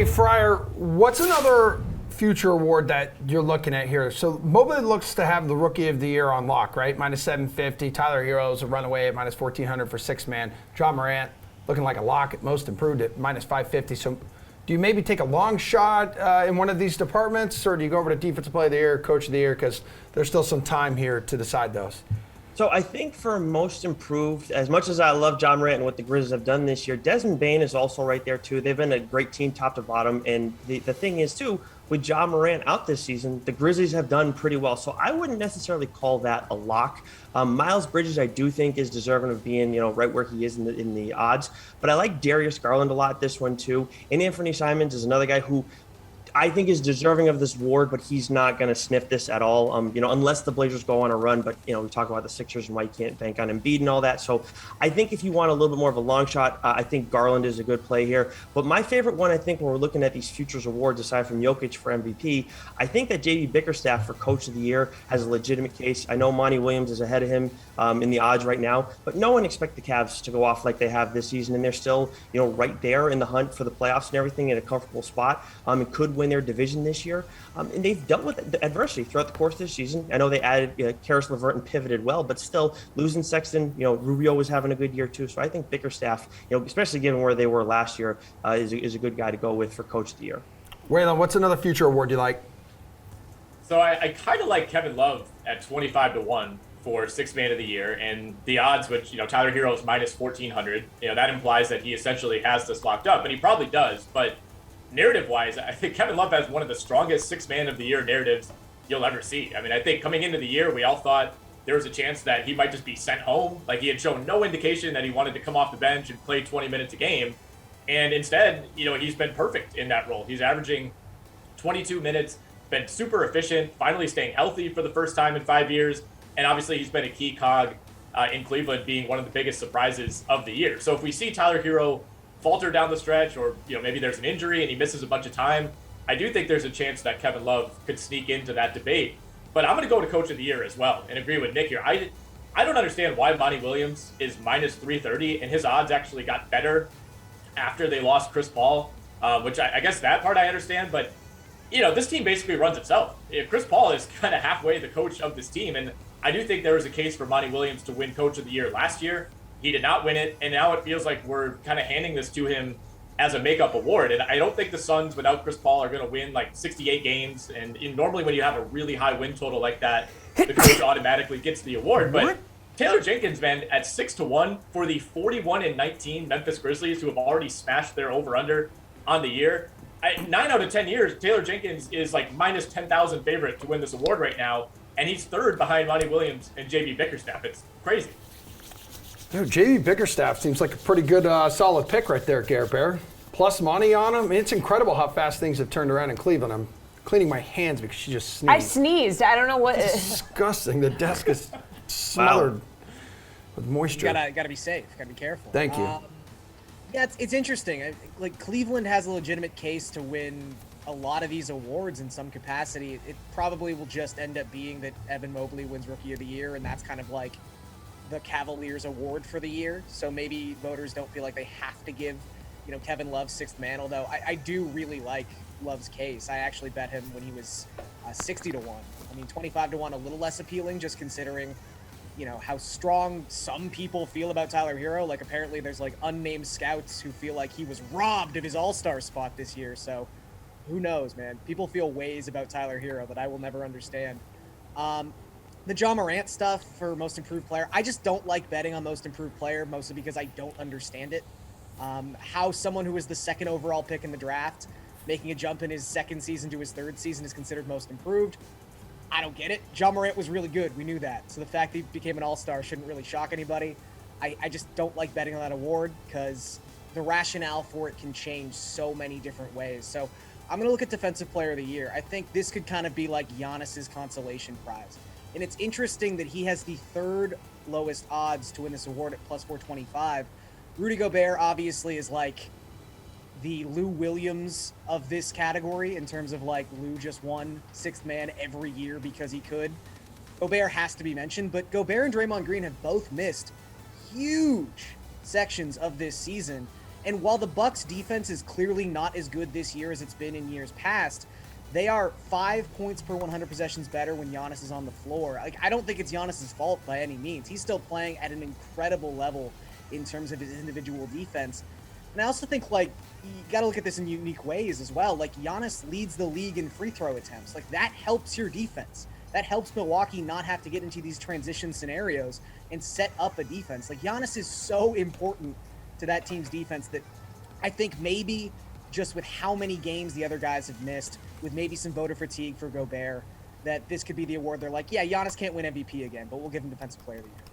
Hey, Friar, what's another future award that you're looking at here? So Mobley looks to have the Rookie of the Year on lock, right? Minus 750. Tyler Hero's a runaway at minus 1,400 for six man. John Morant looking like a lock at most improved at minus 550. So do you maybe take a long shot in one of these departments, or do you go over to Defensive Player of the Year, Coach of the Year, because there's still some time here to decide those? So I think for most improved, as much as I love John Morant and what the Grizzlies have done this year, Desmond Bane is also right there too. They've been a great team top to bottom. And the thing is too, with John Morant out this season, the Grizzlies have done pretty well. So I wouldn't necessarily call that a lock. Miles Bridges, I do think, is deserving of being, right where he is in the odds. But I like Darius Garland a lot this one too. And Anthony Simons is another guy who I think is deserving of this award, but he's not going to sniff this at all. Unless the Blazers go on a run. But we talk about the Sixers and why you can't bank on Embiid and all that. So I think if you want a little bit more of a long shot, I think Garland is a good play here. But my favorite one, I think, when we're looking at these futures awards, aside from Jokic for MVP, I think that JB Bickerstaff for Coach of the Year has a legitimate case. I know Monty Williams is ahead of him in the odds right now, but no one expects the Cavs to go off like they have this season, and they're still, right there in the hunt for the playoffs and everything in a comfortable spot, and could win their division this year. And they've dealt with adversity throughout the course of this season. I know they added Karis LeVert and pivoted well, but still losing Sexton, Rubio was having a good year too. So I think Bickerstaff, especially given where they were last year, is a good guy to go with for Coach of the Year. Whalen, what's another future award you like? So I kind of like Kevin Love at 25-1 for Sixth Man of the Year, and the odds, which Tyler Hero is minus 1,400. That implies that he essentially has this locked up, and he probably does. But narrative-wise, I think Kevin Love has one of the strongest Sixth Man of the Year narratives you'll ever see. I mean, I think coming into the year, we all thought there was a chance that he might just be sent home. Like, he had shown no indication that he wanted to come off the bench and play 20 minutes a game. And instead, he's been perfect in that role. He's averaging 22 minutes, been super efficient, finally staying healthy for the first time in 5 years. And obviously, he's been a key cog in Cleveland, being one of the biggest surprises of the year. So if we see Tyler Hero falter down the stretch, or maybe there's an injury and he misses a bunch of time, I do think there's a chance that Kevin Love could sneak into that debate. But I'm going to go to Coach of the Year as well and agree with Nick here. I don't understand why Monty Williams is minus 330, and his odds actually got better after they lost Chris Paul, which I guess that part I understand. But this team basically runs itself. Chris Paul is kind of halfway the coach of this team, and I do think there was a case for Monty Williams to win Coach of the Year last year. He did not win it, and now it feels like we're kind of handing this to him as a makeup award. And I don't think the Suns, without Chris Paul, are going to win like 68 games. And normally when you have a really high win total like that, the coach automatically gets the award. But Taylor Jenkins, man, at 6-1 for the 41-19 Memphis Grizzlies, who have already smashed their over-under on the year. 9 out of 10 years, Taylor Jenkins is like minus 10,000 favorite to win this award right now. And he's third behind Monty Williams and JB Bickerstaff. It's crazy. JB Bickerstaff seems like a pretty good, solid pick right there, Gare Bear. Plus money on him. It's incredible how fast things have turned around in Cleveland. I'm cleaning my hands because she just sneezed. I sneezed. I don't know what. It's disgusting. The desk is smothered with moisture. You gotta be safe. Gotta be careful. Thank you. Yeah, it's interesting. Like, Cleveland has a legitimate case to win a lot of these awards in some capacity. It probably will just end up being that Evan Mobley wins Rookie of the Year, and that's kind of like the Cavaliers award for the year. So maybe voters don't feel like they have to give, Kevin Love Sixth Man, although I do really like Love's case. I actually bet him when he was 60-1. I mean, 25-1, a little less appealing, just considering, how strong some people feel about Tyler Hero. Like, apparently there's like unnamed scouts who feel like he was robbed of his all-star spot this year. So who knows, man? People feel ways about Tyler Hero that I will never understand. The John Morant stuff for most improved player, I just don't like betting on most improved player, mostly because I don't understand it. How someone who was the second overall pick in the draft, making a jump in his second season to his third season, is considered most improved. I don't get it. John Morant was really good. We knew that. So the fact that he became an all-star shouldn't really shock anybody. I just don't like betting on that award because the rationale for it can change so many different ways. So I'm going to look at Defensive Player of the Year. I think this could kind of be like Giannis's consolation prize. And it's interesting that he has the third lowest odds to win this award at plus 425. Rudy Gobert obviously is like the Lou Williams of this category in terms of like Lou just won Sixth Man every year because he could. Gobert has to be mentioned, but Gobert and Draymond Green have both missed huge sections of this season. And while the Bucks defense is clearly not as good this year as it's been in years past, they are 5 points per 100 possessions better when Giannis is on the floor. Like, I don't think it's Giannis's fault by any means. He's still playing at an incredible level in terms of his individual defense. And I also think, like, you got to look at this in unique ways as well. Like, Giannis leads the league in free throw attempts. Like, that helps your defense. That helps Milwaukee not have to get into these transition scenarios and set up a defense. Like, Giannis is so important to that team's defense that I think maybe just with how many games the other guys have missed, with maybe some voter fatigue for Gobert, that this could be the award. They're like, yeah, Giannis can't win MVP again, but we'll give him Defensive Player of the Year.